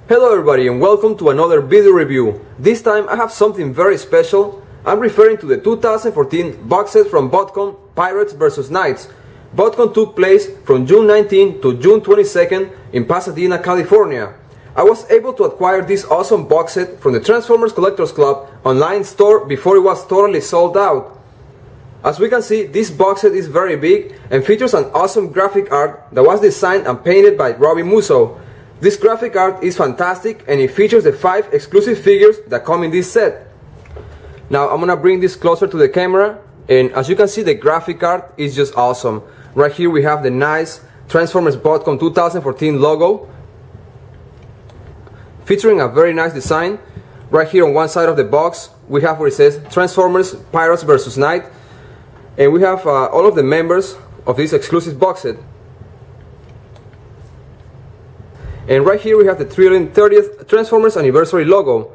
Hello everybody and welcome to another video review. This time I have something very special. I'm referring to the 2014 box set from BOTCON, Pirates vs. Knights. BOTCON took place from June 19 to June 22nd in Pasadena, California. I was able to acquire this awesome box set from the Transformers Collectors Club online store before it was totally sold out. As we can see, this box set is very big and features an awesome graphic art that was designed and painted by Robbie Musso. This graphic art is fantastic and it features the 5 exclusive figures that come in this set. Now I'm gonna bring this closer to the camera, and as you can see, the graphic art is just awesome. Right here we have the nice Transformers BOTCON 2014 logo, featuring a very nice design. Right here on one side of the box we have where it says Transformers Pirates vs. Knight, and we have all of the members of this exclusive box set. And right here we have the 30th Transformers Anniversary logo.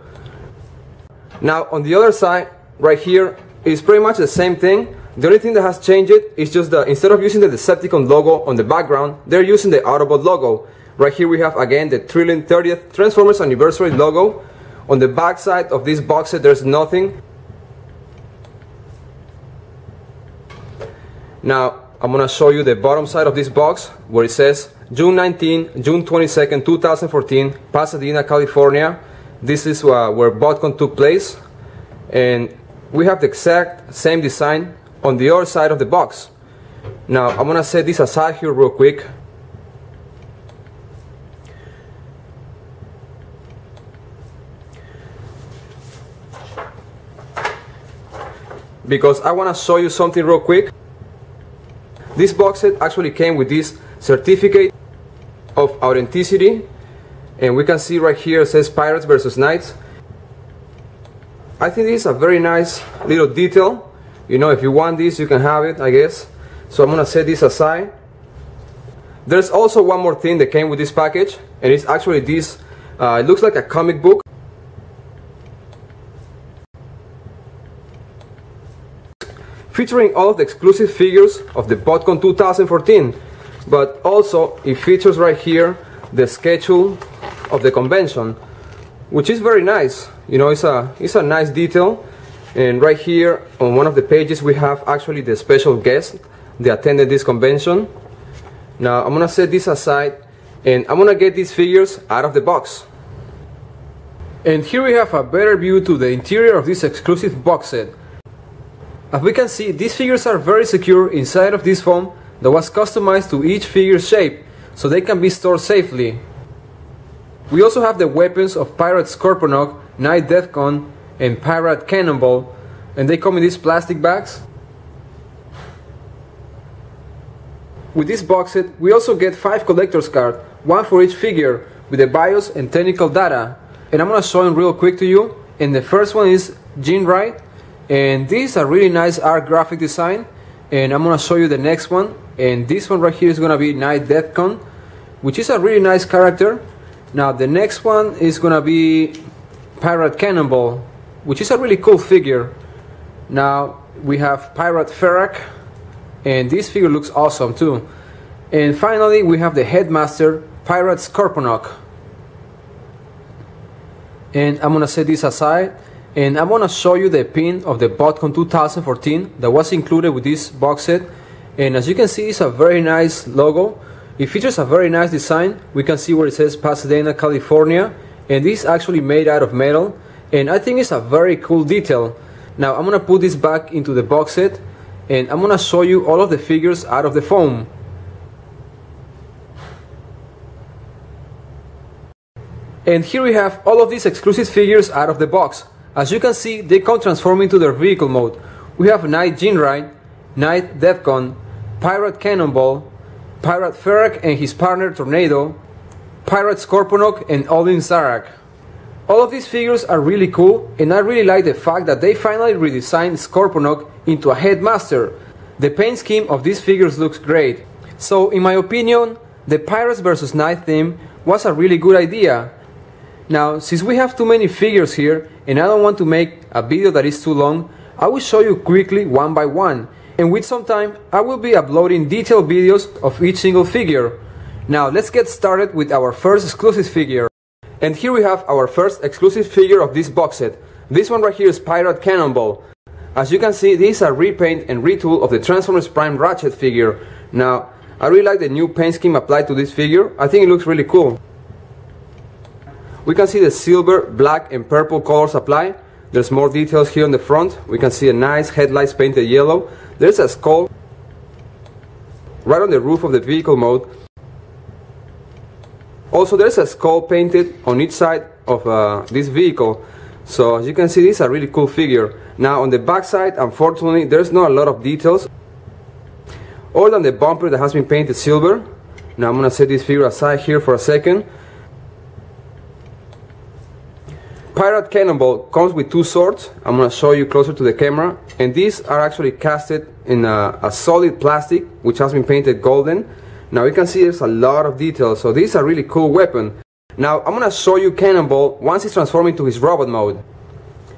Now on the other side, right here, is pretty much the same thing. The only thing that has changed is just that instead of using the Decepticon logo on the background, they're using the Autobot logo. Right here we have again the 30th Transformers Anniversary logo. On the back side of this box set there's nothing. Now I'm gonna show you the bottom side of this box where it says June 19, June 22nd, 2014, Pasadena, California. This is where BOTCON took place. And we have the exact same design on the other side of the box. Now, I'm gonna set this aside here real quick. Because I wanna show you something real quick. This box set actually came with this certificate of authenticity, and we can see right here it says Pirates vs. Knights. I think this is a very nice little detail. You know, if you want this you can have it, I guess. So I'm gonna set this aside. There's also one more thing that came with this package, and it's actually this it looks like a comic book featuring all of the exclusive figures of the BOTCON 2014. But also it features right here the schedule of the convention, which is very nice. You know, it's a nice detail. And right here on one of the pages we have actually the special guests that attended this convention. Now I'm gonna set this aside and I'm gonna get these figures out of the box. And here we have a better view to the interior of this exclusive box set. As we can see, these figures are very secure inside of this foam that was customized to each figure's shape, so they can be stored safely. We also have the weapons of Pirate Scorponok, Knight Devcon, and Pirate Cannonball, and they come in these plastic bags. With this box set, we also get 5 collector's cards, one for each figure, with the BIOS and technical data. And I'm gonna show them real quick to you. And the first one is Ginrai, and this is a really nice art graphic design. And I'm gonna show you the next one, and this one right here is gonna be Knight Devcon, which is a really nice character. Now the next one is gonna be Pirate Cannonball, which is a really cool figure. Now we have Pirat Ferak, and this figure looks awesome too. And finally we have the Headmaster, Pirate Scorponok. And I'm gonna set this aside. And I'm gonna show you the pin of the BOTCON 2014 that was included with this box set. And as you can see, it's a very nice logo. It features a very nice design. We can see where it says Pasadena, California, and this is actually made out of metal, and I think it's a very cool detail. Now I'm gonna put this back into the box set, and I'm gonna show you all of the figures out of the foam. And here we have all of these exclusive figures out of the box. As you can see, they come transforming to their vehicle mode. We have Knight Ginrai, Knight Devcon, Pirate Cannonball, Pirat Ferak and his partner Tornado, Pirate Scorponok and Olin Zarak. All of these figures are really cool, and I really like the fact that they finally redesigned Scorponok into a Headmaster. The paint scheme of these figures looks great. So in my opinion, the Pirates vs. Knight theme was a really good idea. Now, since we have too many figures here and I don't want to make a video that is too long, I will show you quickly one by one. And with some time, I will be uploading detailed videos of each single figure. Now let's get started with our first exclusive figure. And here we have our first exclusive figure of this box set. This one right here is Pirate Cannonball. As you can see, this is a repaint and retool of the Optimus Prime Ratchet figure. Now, I really like the new paint scheme applied to this figure. I think it looks really cool. We can see the silver, black and purple colors applied. There's more details here on the front. We can see a nice headlights painted yellow. There's a skull right on the roof of the vehicle mode. Also, there's a skull painted on each side of this vehicle. So as you can see, this is a really cool figure. Now on the back side, unfortunately, there's not a lot of details other than the bumper that has been painted silver. Now I'm gonna set this figure aside here for a second. Pirate Cannonball comes with two swords. I'm gonna show you closer to the camera, and these are actually casted in a solid plastic which has been painted golden. Now you can see there's a lot of details, so this is a really cool weapon. Now I'm gonna show you Cannonball once he's transformed into his robot mode.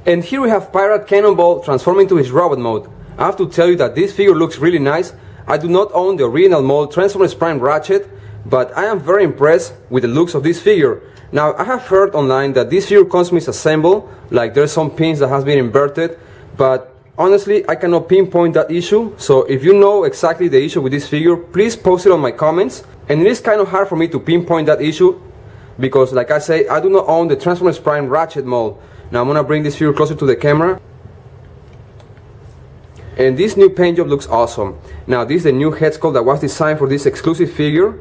And here we have Pirate Cannonball transforming into his robot mode. I have to tell you that this figure looks really nice. I do not own the original mold Optimus Prime Ratchet, but I am very impressed with the looks of this figure. Now I have heard online that this figure comes misassembled, like there's some pins that has been inverted, but honestly I cannot pinpoint that issue. So if you know exactly the issue with this figure, please post it on my comments. And it is kind of hard for me to pinpoint that issue because, like I say, I do not own the Optimus Prime Ratchet mold. Now I'm gonna bring this figure closer to the camera. And this new paint job looks awesome. Now this is the new head sculpt that was designed for this exclusive figure,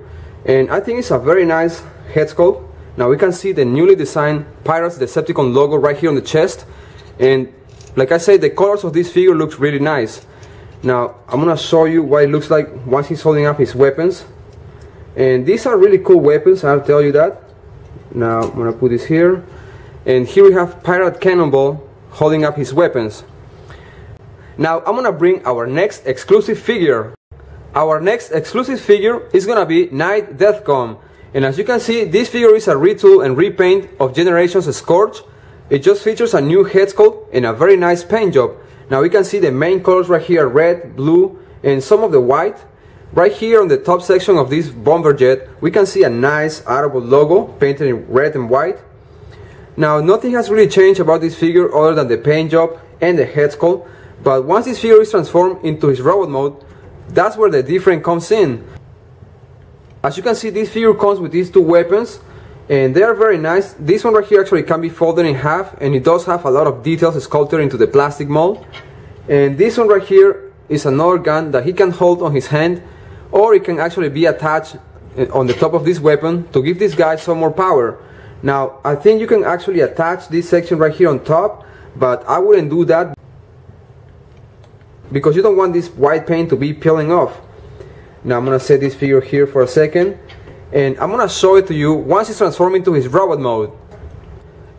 and I think it's a very nice head sculpt. Now we can see the newly designed Pirates Decepticon logo right here on the chest, and like I said, the colors of this figure looks really nice. Now I'm gonna show you what it looks like once he's holding up his weapons, and these are really cool weapons, I'll tell you that. Now I'm gonna put this here, and here we have Pirate Cannonball holding up his weapons. Now I'm gonna bring our next exclusive figure. Our next exclusive figure is gonna be Knight devcon. And as you can see, this figure is a retool and repaint of Generations Scourge. It just features a new head sculpt and a very nice paint job. Now we can see the main colors right here, red, blue, and some of the white. Right here on the top section of this bomber jet, we can see a nice Autobot logo painted in red and white. Now nothing has really changed about this figure other than the paint job and the head sculpt. But once this figure is transformed into his robot mode, that's where the difference comes in. As you can see, this figure comes with these two weapons, and they are very nice. This one right here actually can be folded in half, and it does have a lot of details sculpted into the plastic mold. And this one right here is another gun that he can hold on his hand, or it can actually be attached on the top of this weapon to give this guy some more power. Now I think you can actually attach this section right here on top, but I wouldn't do that because you don't want this white paint to be peeling off. Now I'm gonna set this figure here for a second, and I'm gonna show it to you once it's transformed into his robot mode.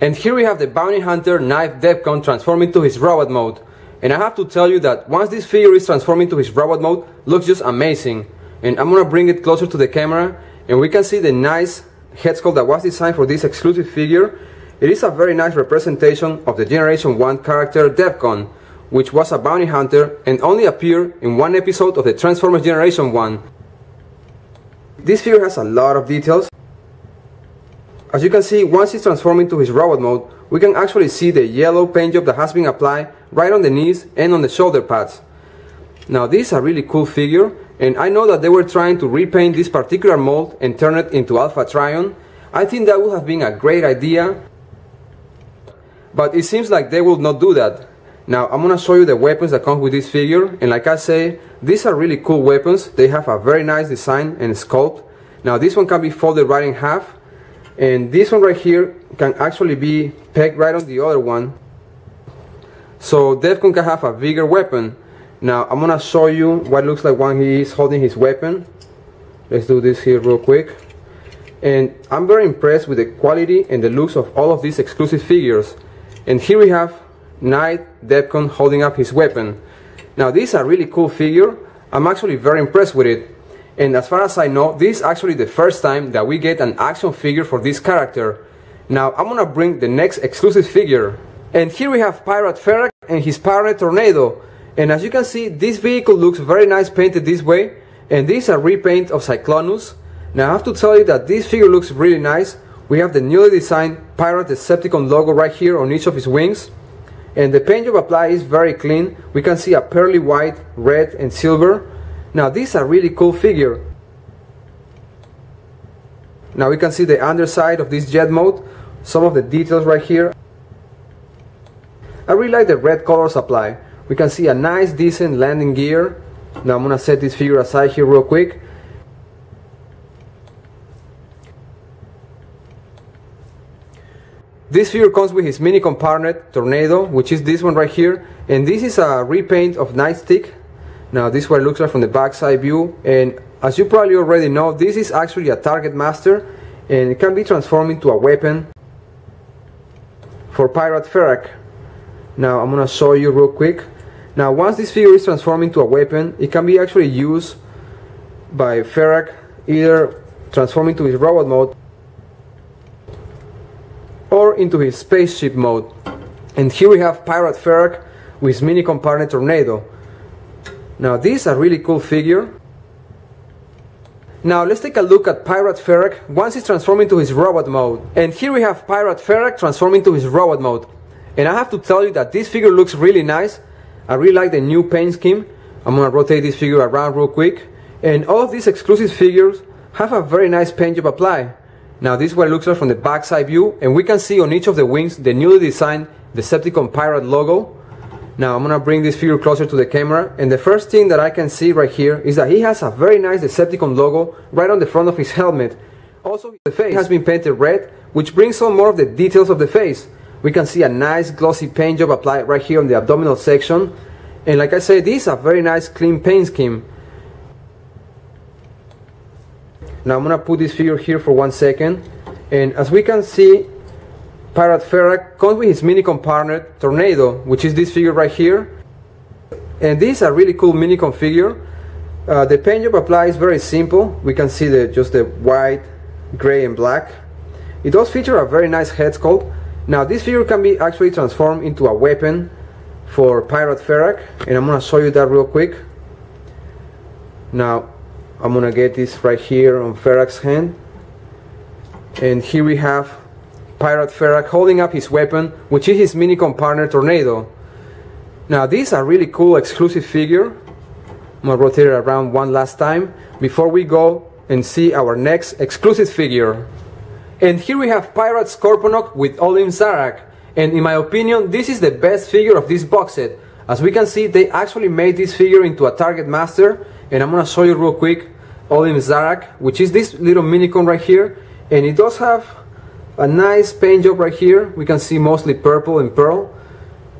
And here we have the Bounty Hunter Knight devcon transformed into his robot mode. And I have to tell you that once this figure is transformed into his robot mode, looks just amazing. And I'm gonna bring it closer to the camera, and we can see the nice head sculpt that was designed for this exclusive figure. It is a very nice representation of the Generation 1 character devcon, which was a bounty hunter and only appeared in one episode of the Transformers Generation 1. This figure has a lot of details. As you can see, once he's transformed into his robot mode, we can actually see the yellow paint job that has been applied right on the knees and on the shoulder pads. Now this is a really cool figure, and I know that they were trying to repaint this particular mold and turn it into Alpha Trion. I think that would have been a great idea, but it seems like they will not do that. Now I'm gonna show you the weapons that come with this figure, and like I say, these are really cool weapons. They have a very nice design and sculpt. Now this one can be folded right in half, and this one right here can actually be pegged right on the other one, so devcon can have a bigger weapon. Now I'm gonna show you what it looks like when he is holding his weapon. Let's do this here real quick. And I'm very impressed with the quality and the looks of all of these exclusive figures. And here we have Knight devcon holding up his weapon. Now this is a really cool figure. I'm actually very impressed with it. And as far as I know, this is actually the first time that we get an action figure for this character. Now I'm gonna bring the next exclusive figure. And here we have Pirat Ferak and his Pirate Tornado. And as you can see, this vehicle looks very nice painted this way. And this is a repaint of Cyclonus. Now I have to tell you that this figure looks really nice. We have the newly designed Pirate Decepticon logo right here on each of his wings. And the paint job applied is very clean. We can see a pearly white, red and silver. Now this is a really cool figure. Now we can see the underside of this jet mode, some of the details right here. I really like the red colors applied. We can see a nice decent landing gear. Now I'm gonna set this figure aside here real quick. This figure comes with his mini compartment Tornado, which is this one right here, and this is a repaint of Nightstick. Now this is what it looks like from the backside view, and as you probably already know, this is actually a Targetmaster, and it can be transformed into a weapon for Pirat Ferak. Now I'm gonna show you real quick. Now once this figure is transformed into a weapon, it can be actually used by Ferak, either transforming to his robot mode or into his spaceship mode. And here we have Pirat Ferak with his mini compartment Tornado. Now this is a really cool figure. Now let's take a look at Pirat Ferak once he's transformed into his robot mode. And here we have Pirat Ferak transforming to his robot mode. And I have to tell you that this figure looks really nice. I really like the new paint scheme. I'm gonna rotate this figure around real quick. And all of these exclusive figures have a very nice paint job applied. Now this is what it looks like from the backside view, and we can see on each of the wings the newly designed Decepticon Pirate logo. Now I'm gonna bring this figure closer to the camera, and the first thing that I can see right here is that he has a very nice Decepticon logo right on the front of his helmet. Also, the face has been painted red, which brings on more of the details of the face. We can see a nice glossy paint job applied right here on the abdominal section, and like I said, this is a very nice clean paint scheme. Now I'm gonna put this figure here for 1 second, and as we can see, Pirat Ferak comes with his mini compartment Tornado, which is this figure right here, and this is a really cool mini figure. The paint job applied is very simple. We can see just the white, gray and black. It does feature a very nice head sculpt. Now this figure can be actually transformed into a weapon for Pirat Ferak, and I'm gonna show you that real quick. Now I'm gonna get this right here on Ferak's hand, and here we have Pirat Ferak holding up his weapon, which is his mini compartment Tornado. Now this is a really cool exclusive figure. I'm gonna rotate it around one last time before we go and see our next exclusive figure. And here we have Pirate Scorponok with Olin Zarak, and in my opinion this is the best figure of this box set. As we can see, they actually made this figure into a Targetmaster, and I'm gonna show you real quick Olin Zarak, which is this little minicon right here, and it does have a nice paint job right here. We can see mostly purple and pearl.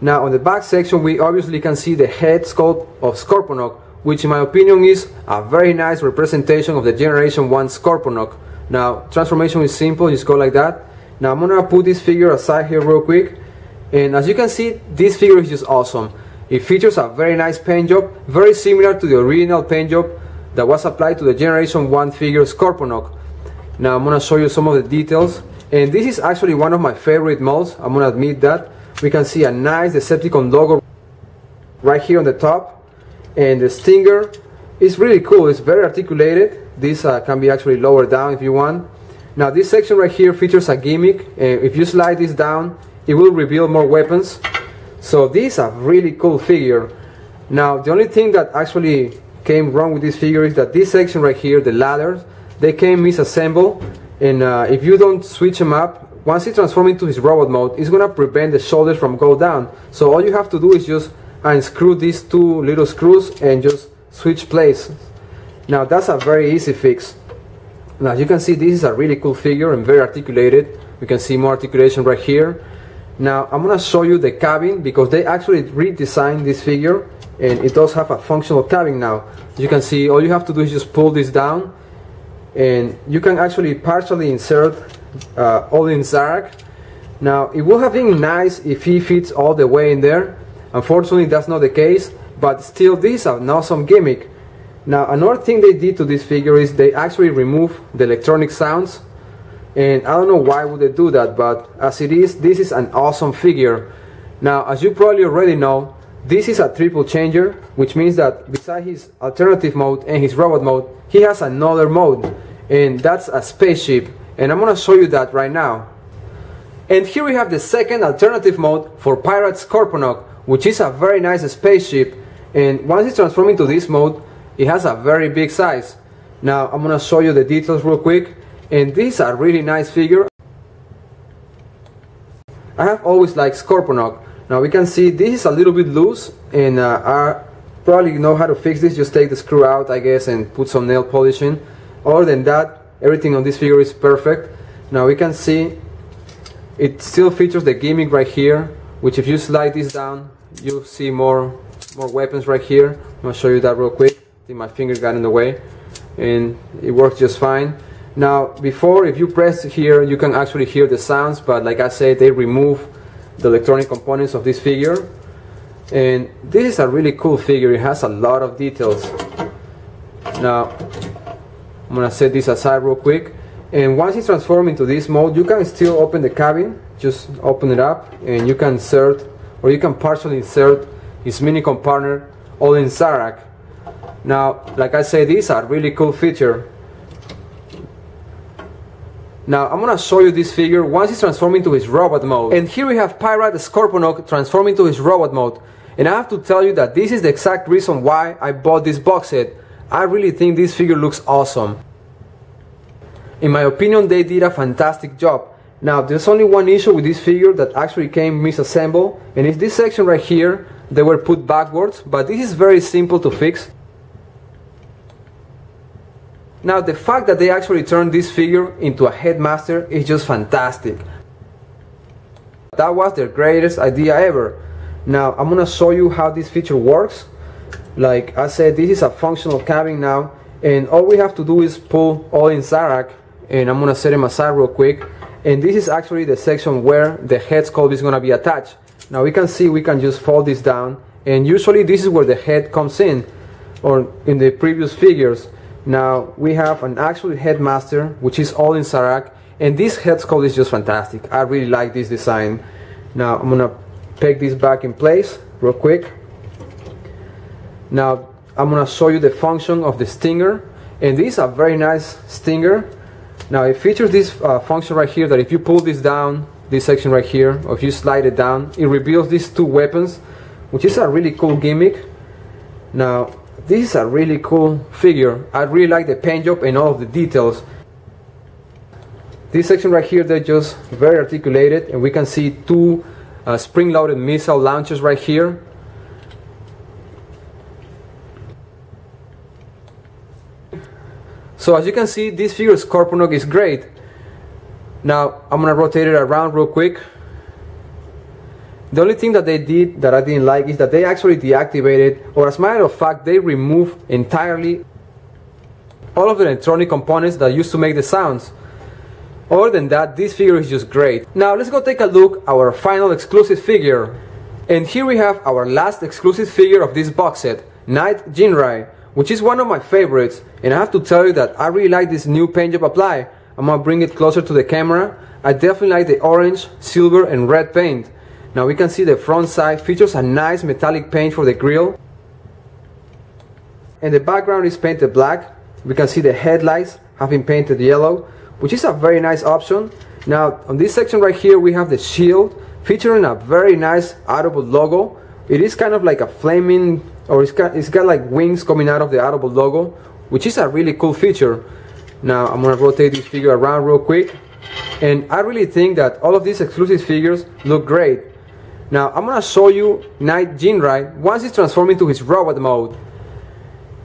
Now on the back section we obviously can see the head sculpt of Scorponok, which in my opinion is a very nice representation of the Generation 1 Scorponok. Now transformation is simple, just go like that. Now I'm gonna put this figure aside here real quick, and as you can see, this figure is just awesome. It features a very nice paint job, very similar to the original paint job that was applied to the Generation 1 figure Scorponok. Now I'm gonna show you some of the details, and this is actually one of my favorite molds, I'm gonna admit that. We can see a nice Decepticon logo right here on the top, and the stinger is really cool, it's very articulated. This can be actually lowered down if you want. Now this section right here features a gimmick, and if you slide this down it will reveal more weapons. So this is a really cool figure. Now the only thing that actually came wrong with this figure is that this section right here, the ladders, they came misassembled, and if you don't switch them up, once he transforms into his robot mode, it's gonna prevent the shoulders from go down. So all you have to do is just unscrew these two little screws and just switch places. Now that's a very easy fix. Now as you can see, this is a really cool figure and very articulated. We can see more articulation right here. Now I'm gonna show you the cabin, because they actually redesigned this figure, and it does have a functional cabin now. As you can see, all you have to do is just pull this down, and you can actually partially insert Olin Zarak. Now it would have been nice if he fits all the way in there. Unfortunately that's not the case, but still this is an awesome gimmick. Now another thing they did to this figure is they actually removed the electronic sounds, and I don't know why would they do that, but as it is, this is an awesome figure. Now as you probably already know, this is a triple changer, which means that besides his alternative mode and his robot mode, he has another mode, and that's a spaceship. and I'm gonna show you that right now. And here we have the second alternative mode for Pirate Scorponok, which is a very nice spaceship, and once it's transformed into this mode, it has a very big size. Now I'm gonna show you the details real quick, and this is a really nice figure. I have always liked Scorponok. Now we can see this is a little bit loose, and I probably know how to fix this. Just take the screw out, I guess, and put some nail polish in. Other than that, everything on this figure is perfect. Now we can see it still features the gimmick right here, which if you slide this down, you'll see more weapons right here. I'm gonna show you that real quick. I think my finger got in the way, and it works just fine. Now before, if you press here, you can actually hear the sounds, but like I said, they remove the electronic components of this figure. And this is a really cool figure. It has a lot of details. Now I'm gonna set this aside real quick, and once it's transformed into this mode, you can still open the cabin. Just open it up, and you can insert, or you can partially insert, his mini compartner Olin Zarak. Now like I said, this is a really cool feature. Now I'm gonna show you this figure once it's transformed into his robot mode. And here we have Pirate Scorponok transformed into his robot mode. And I have to tell you that this is the exact reason why I bought this box set. I really think this figure looks awesome. In my opinion, they did a fantastic job. Now there's only one issue with this figure that actually came misassembled, and it's this section right here. They were put backwards, but this is very simple to fix. Now the fact that they actually turned this figure into a Headmaster is just fantastic. That was their greatest idea ever. Now I'm gonna show you how this feature works. Like I said, this is a functional cabin now, and all we have to do is pull Olin Zarak, and I'm gonna set him aside real quick. And this is actually the section where the head sculpt is gonna be attached. Now we can see we can just fold this down, and usually this is where the head comes in, or in the previous figures. Now we have an actual Headmaster, which is Olin Zarak, and this head sculpt is just fantastic. I really like this design. Now I'm gonna peg this back in place real quick. Now I'm gonna show you the function of the stinger, and this is a very nice stinger. Now it features this function right here, that if you pull this down, this section right here, or if you slide it down, it reveals these two weapons, which is a really cool gimmick. Now this is a really cool figure. I really like the paint job and all of the details. This section right here, they're just very articulated, and we can see two spring-loaded missile launchers right here. So as you can see, this figure Scorponok is great. Now I'm gonna rotate it around real quick. The only thing that they did that I didn't like is that they actually deactivated, or as a matter of fact, they removed entirely all of the electronic components that used to make the sounds. Other than that, this figure is just great. Now let's go take a look at our final exclusive figure. And here we have our last exclusive figure of this box set, Knight Ginrai, which is one of my favorites. And I have to tell you that I really like this new paint job apply. I'm gonna bring it closer to the camera. I definitely like the orange, silver, and red paint. Now we can see the front side features a nice metallic paint for the grille, and the background is painted black. We can see the headlights have been painted yellow, which is a very nice option. Now on this section right here, we have the shield featuring a very nice Audible logo. It is kind of like a flaming, or it's got like wings coming out of the Audible logo, which is a really cool feature. Now I'm gonna rotate this figure around real quick, and I really think that all of these exclusive figures look great. Now I'm gonna show you Knight Ginrai once it's transformed into his robot mode.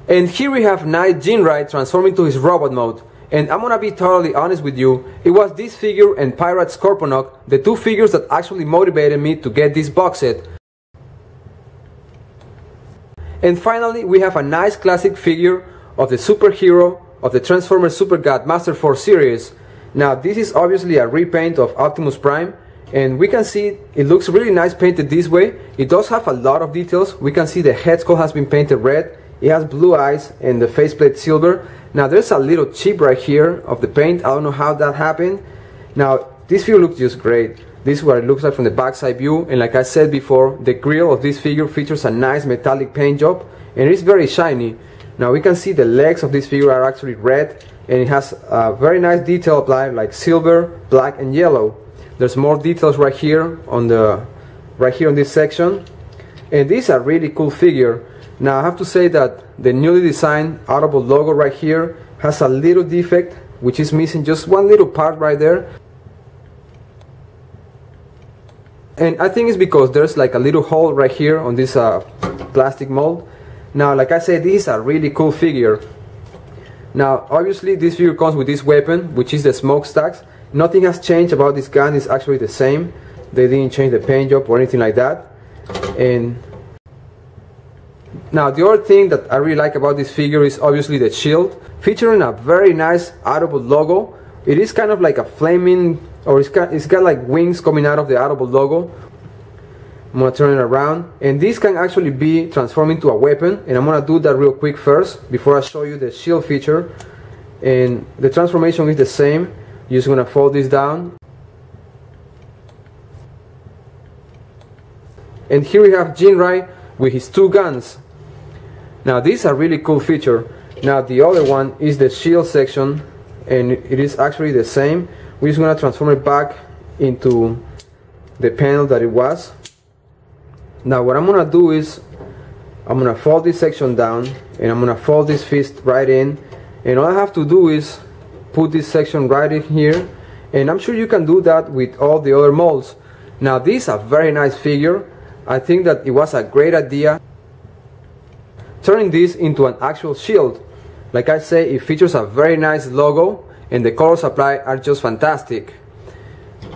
And here we have Knight Ginrai transformed into his robot mode. And I'm gonna be totally honest with you, it was this figure and Pirate Scorponok, the two figures that actually motivated me to get this box set. And finally, we have a nice classic figure of the superhero of the Transformers Super God Master Force series. Now this is obviously a repaint of Optimus Prime, and we can see it looks really nice painted this way. It does have a lot of details. We can see the head sculpt has been painted red, it has blue eyes, and the faceplate silver. Now there's a little chip right here of the paint. I don't know how that happened. Now this figure looks just great. This is what it looks like from the backside view, and like I said before, the grille of this figure features a nice metallic paint job, and it's very shiny. Now we can see the legs of this figure are actually red, and it has a very nice detail applied, like silver, black, and yellow. There's more details right here on this section, and this is a really cool figure. Now I have to say that the newly designed Audible logo right here has a little defect, which is missing just one little part right there. And I think it's because there's like a little hole right here on this plastic mold. Now, like I said, this is a really cool figure. Now, obviously, this figure comes with this weapon, which is the smokestacks. Nothing has changed about this gun. It's actually the same. They didn't change the paint job or anything like that. And now, the other thing that I really like about this figure is obviously the shield, featuring a very nice Audible logo. It is kind of like a flaming, or it's got like wings coming out of the Audible logo. I'm gonna turn it around, and this can actually be transformed into a weapon, and I'm gonna do that real quick first before I show you the shield feature. And the transformation is the same. You're just gonna fold this down, and here we have Ginrai with his two guns. Now this is a really cool feature. Now the other one is the shield section, and it is actually the same. We're just gonna transform it back into the panel that it was. Now what I'm gonna do is I'm gonna fold this section down, and I'm gonna fold this fist right in, and all I have to do is put this section right in here, and I'm sure you can do that with all the other molds. Now this is a very nice figure. I think that it was a great idea turning this into an actual shield. Like I say, it features a very nice logo, and the colors applied are just fantastic.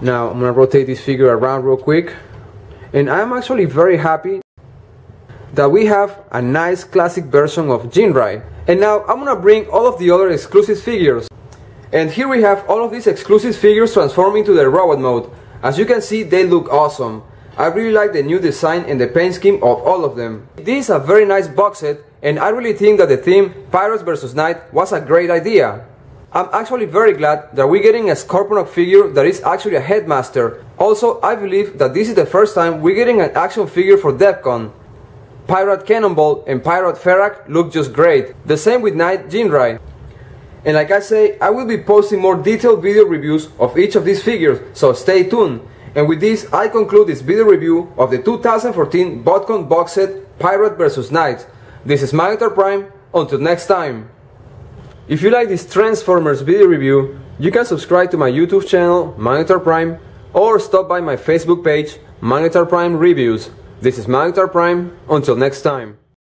Now I'm gonna rotate this figure around real quick, and I'm actually very happy that we have a nice classic version of Ginrai. And now I'm gonna bring all of the other exclusive figures, and here we have all of these exclusive figures transforming to the robot mode. As you can see, they look awesome. I really like the new design and the paint scheme of all of them. This is a very nice box set, and I really think that the theme Pirates vs. Knight was a great idea. I'm actually very glad that we're getting a Scorponok figure that is actually a Headmaster. Also, I believe that this is the first time we're getting an action figure for devcon. Pirate Cannonball and Pirat Ferak look just great. The same with Knight Ginrai. And like I say, I will be posting more detailed video reviews of each of these figures, so stay tuned. And with this, I conclude this video review of the 2014 BOTCON box set Pirate vs. Knight. This is Magnetar Prime. Until next time. If you like this Transformers video review, you can subscribe to my YouTube channel, Magnetar Prime, or stop by my Facebook page, Magnetar Prime Reviews. This is Magnetar Prime. Until next time.